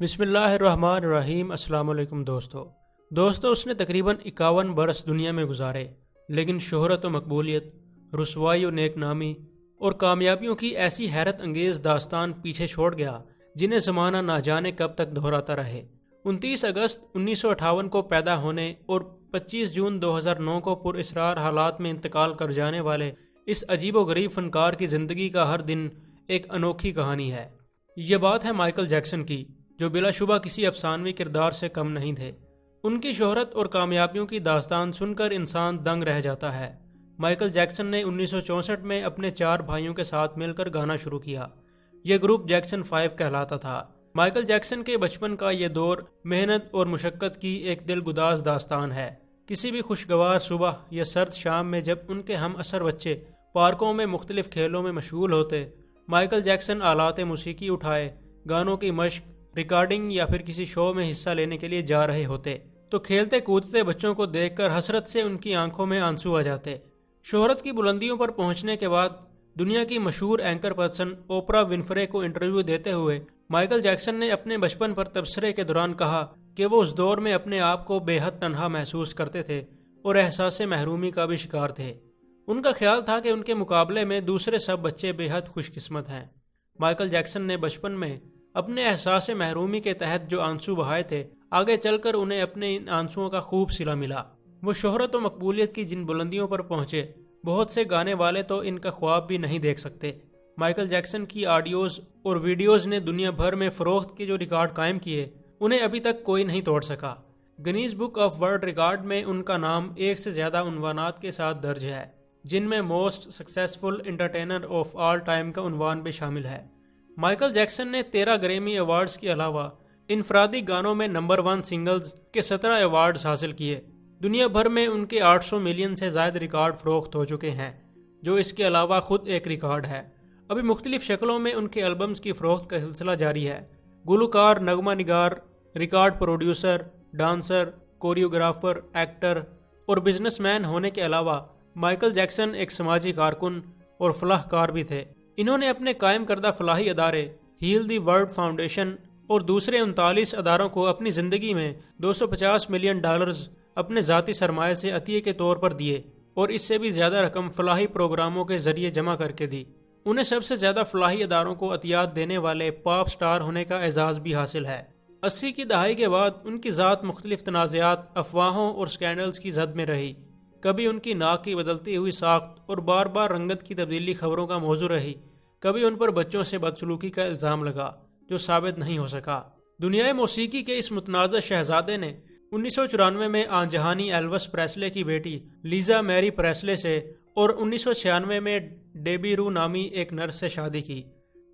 بسم اللہ الرحمن الرحیم۔ السلام علیکم دوستو اس نے تقریباً 51 برس دنیا میں گزارے، لیکن شہرت و مقبولیت، رسوائی و نیک نامی اور کامیابیوں کی ایسی حیرت انگیز داستان پیچھے چھوڑ گیا جنہیں زمانہ نہ جانے کب تک دہراتا رہے۔ 29 اگست 1958 کو پیدا ہونے اور 25 جون 2009 کو پر اسرار حالات میں انتقال کر جانے والے اس عجیب و غریب فنکار کی زندگی کا ہر دن ایک انوکھی کہانی ہے۔ یہ بات ہے مائیکل جیکسن کی، جو بلا شبہ کسی افسانوی کردار سے کم نہیں تھے۔ ان کی شہرت اور کامیابیوں کی داستان سن کر انسان دنگ رہ جاتا ہے۔ مائیکل جیکسن نے 1964 میں اپنے 4 بھائیوں کے ساتھ مل کر گانا شروع کیا۔ یہ گروپ جیکسن 5 کہلاتا تھا۔ مائیکل جیکسن کے بچپن کا یہ دور محنت اور مشقت کی ایک دل گداز داستان ہے۔ کسی بھی خوشگوار صبح یا سرد شام میں جب ان کے ہم عصر بچے پارکوں میں مختلف کھیلوں میں مشغول ہوتے، مائیکل جیکسن آلات موسیقی اٹھائے گانوں کی مشق، ریکارڈنگ یا پھر کسی شو میں حصہ لینے کے لیے جا رہے ہوتے تو کھیلتے کودتے بچوں کو دیکھ کر حسرت سے ان کی آنکھوں میں آنسو آ جاتے۔ شہرت کی بلندیوں پر پہنچنے کے بعد دنیا کی مشہور اینکر پرسن اوپرا ونفرے کو انٹرویو دیتے ہوئے مائیکل جیکسن نے اپنے بچپن پر تبصرے کے دوران کہا کہ وہ اس دور میں اپنے آپ کو بے حد تنہا محسوس کرتے تھے اور احساس محرومی کا بھی شکار تھے۔ ان کا خیال تھا کہ ان کے مقابلے میں دوسرے سب بچے بے حد خوش قسمت ہیں۔ مائیکل جیکسن نے بچپن میں اپنے احساس محرومی کے تحت جو آنسو بہائے تھے، آگے چل کر انہیں اپنے ان آنسوؤں کا خوب صلہ ملا۔ وہ شہرت و مقبولیت کی جن بلندیوں پر پہنچے، بہت سے گانے والے تو ان کا خواب بھی نہیں دیکھ سکتے۔ مائیکل جیکسن کی آڈیوز اور ویڈیوز نے دنیا بھر میں فروخت کے جو ریکارڈ قائم کیے، انہیں ابھی تک کوئی نہیں توڑ سکا۔ Guinness book of world record میں ان کا نام 1 سے زیادہ عنوانات کے ساتھ درج ہے، جن میں most successful entertainer of all time کا عنوان بھی شامل ہے۔ مائیکل جیکسن نے 13 گریمی ایوارڈز کے علاوہ انفرادی گانوں میں نمبر 1 سنگلز کے 17 ایوارڈز حاصل کیے۔ دنیا بھر میں ان کے 800 ملین سے زائد ریکارڈ فروخت ہو چکے ہیں، جو اس کے علاوہ خود ایک ریکارڈ ہے۔ ابھی مختلف شکلوں میں ان کے البمز کی فروخت کا سلسلہ جاری ہے۔ گلوکار، نغمہ نگار، record producer, dancer, choreographer, actor اور بزنس مین ہونے کے علاوہ مائیکل جیکسن ایک سماجی کارکن اور فلاح کار بھی تھے۔ انہوں نے اپنے قائم کردہ فلاحی ادارے ہیل دی ورلڈ فاؤنڈیشن اور دوسرے 39 اداروں کو اپنی زندگی میں $250 ملین اپنے ذاتی سرمایہ سے عطیے کے طور پر دیے، اور اس سے بھی زیادہ رقم فلاحی پروگراموں کے ذریعے جمع کر کے دی۔ انہیں سب سے زیادہ فلاحی اداروں کو عطیات دینے والے پاپ سٹار ہونے کا اعزاز بھی حاصل ہے۔ 80 کی دہائی کے بعد ان کی ذات مختلف تنازعات، افواہوں اور سکینڈلز کی زد میں رہی۔ کبھی ان کی ناک کی بدلتی ہوئی ساخت اور بار بار رنگت کی تبدیلی خبروں کا موضوع رہی، کبھی ان پر بچوں سے بدسلوکی کا الزام لگا جو ثابت نہیں ہو سکا۔ دنیائے موسیقی کے اس متنازع شہزادے نے 1994 میں آن جہانی ایلوس پریسلے کی بیٹی لیزا میری پریسلے سے اور 1996 میں ڈیبی رو نامی ایک نرس سے شادی کی۔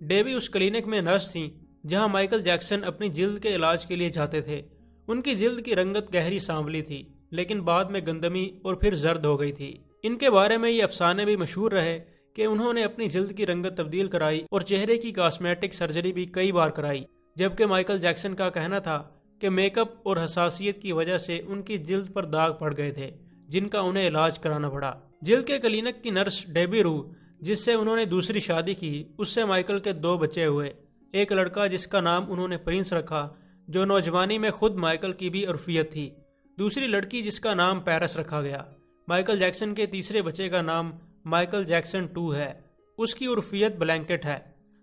ڈیبی اس کلینک میں نرس تھیں جہاں مائیکل جیکسن اپنی جلد کے علاج کے لیے جاتے تھے۔ ان کی جلد کی رنگت گہری سانولی تھی، لیکن بعد میں گندمی اور پھر زرد ہو گئی تھی۔ ان کے بارے میں یہ افسانے بھی مشہور رہے کہ انہوں نے اپنی جلد کی رنگت تبدیل کرائی اور چہرے کی کاسمیٹک سرجری بھی کئی بار کرائی، جبکہ مائیکل جیکسن کا کہنا تھا کہ میک اپ اور حساسیت کی وجہ سے ان کی جلد پر داغ پڑ گئے تھے، جن کا انہیں علاج کرانا پڑا۔ جلد کے کلینک کی نرس ڈیبی رو، جس سے انہوں نے دوسری شادی کی، اس سے مائیکل کے 2 بچے ہوئے۔ ایک لڑکا جس کا نام انہوں نے پرنس رکھا، جو نوجوانی میں خود مائیکل کی بھی عرفیت تھی۔ دوسری لڑکی جس کا نام پیرس رکھا گیا۔ مائیکل جیکسن کے تیسرے بچے کا نام مائیکل جیکسن 2 ہے، اس کی عرفیت بلینکٹ ہے۔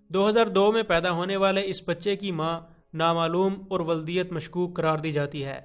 2002 میں پیدا ہونے والے اس بچے کی ماں نامعلوم اور ولدیت مشکوک قرار دی جاتی ہے،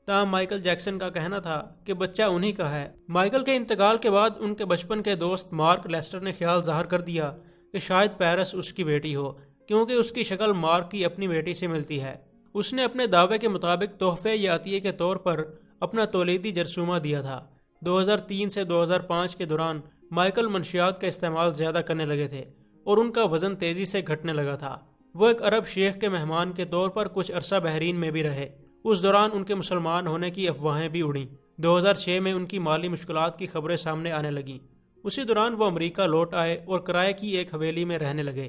تاہم مائیکل جیکسن کا کہنا تھا کہ بچہ انہی کا ہے۔ مائیکل کے انتقال کے بعد ان کے بچپن کے دوست مارک لیسٹر نے خیال ظاہر کر دیا کہ شاید پیرس اس کی بیٹی ہو، کیونکہ اس کی شکل مارک کی اپنی بیٹی سے ملتی ہے۔ اس نے اپنے دعوے کے مطابق تحفے یا عطیے کے طور پر اپنا تولیدی جرثومہ دیا تھا۔ 2003 سے 2005 کے دوران مائیکل منشیات کا استعمال زیادہ کرنے لگے تھے اور ان کا وزن تیزی سے گھٹنے لگا تھا۔ وہ ایک عرب شیخ کے مہمان کے طور پر کچھ عرصہ بحرین میں بھی رہے۔ اس دوران ان کے مسلمان ہونے کی افواہیں بھی اڑیں۔ 2006 میں ان کی مالی مشکلات کی خبریں سامنے آنے لگیں۔ اسی دوران وہ امریکہ لوٹ آئے اور کرائے کی ایک حویلی میں رہنے لگے،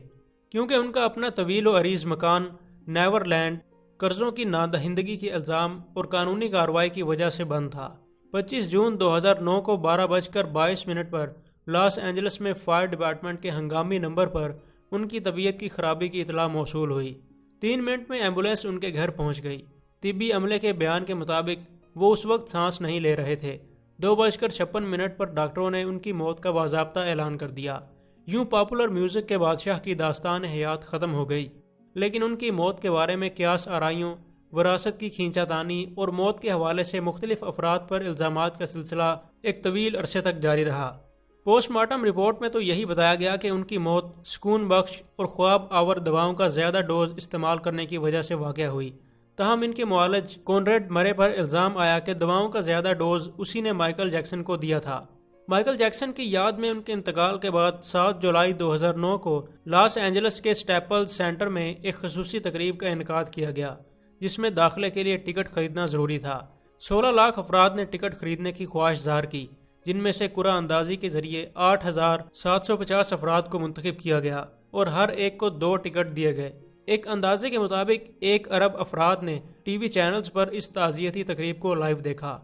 کیونکہ ان کا اپنا طویل و عریض مکان نیور لینڈ قرضوں کی نادہندگی کے الزام اور قانونی کارروائی کی وجہ سے بند تھا۔ 25 جون 2009 کو 12:22 پر لاس اینجلس میں فائر ڈپارٹمنٹ کے ہنگامی نمبر پر ان کی طبیعت کی خرابی کی اطلاع موصول ہوئی۔ 3 منٹ میں ایمبولینس ان کے گھر پہنچ گئی۔ طبی عملے کے بیان کے مطابق وہ اس وقت سانس نہیں لے رہے تھے۔ 2:56 پر ڈاکٹروں نے ان کی موت کا باضابطہ اعلان کر دیا۔ یوں پاپولر میوزک کے بادشاہ کی داستان حیات ختم ہو گئی، لیکن ان کی موت کے بارے میں قیاس آرائیوں، وراثت کی کھینچا تانی اور موت کے حوالے سے مختلف افراد پر الزامات کا سلسلہ ایک طویل عرصے تک جاری رہا۔ پوسٹ مارٹم رپورٹ میں تو یہی بتایا گیا کہ ان کی موت سکون بخش اور خواب آور دواؤں کا زیادہ ڈوز استعمال کرنے کی وجہ سے واقع ہوئی۔ تاہم ان کے معالج کونریڈ مرے پر الزام آیا کہ دواؤں کا زیادہ ڈوز اسی نے مائیکل جیکسن کو دیا تھا۔ مائیکل جیکسن کی یاد میں ان کے انتقال کے بعد 7 جولائی 2009 کو لاس اینجلس کے اسٹیپلز سینٹر میں ایک خصوصی تقریب کا انعقاد کیا گیا، جس میں داخلے کے لیے ٹکٹ خریدنا ضروری تھا۔ 16 لاکھ افراد نے ٹکٹ خریدنے کی خواہش ظاہر کی، جن میں سے قرعہ اندازی کے ذریعے 8,750 افراد کو منتخب کیا گیا اور ہر ایک کو 2 ٹکٹ دیے گئے۔ ایک اندازے کے مطابق 1 ارب افراد نے ٹی وی چینلز پر اس تعزیتی تقریب کو لائیو دیکھا۔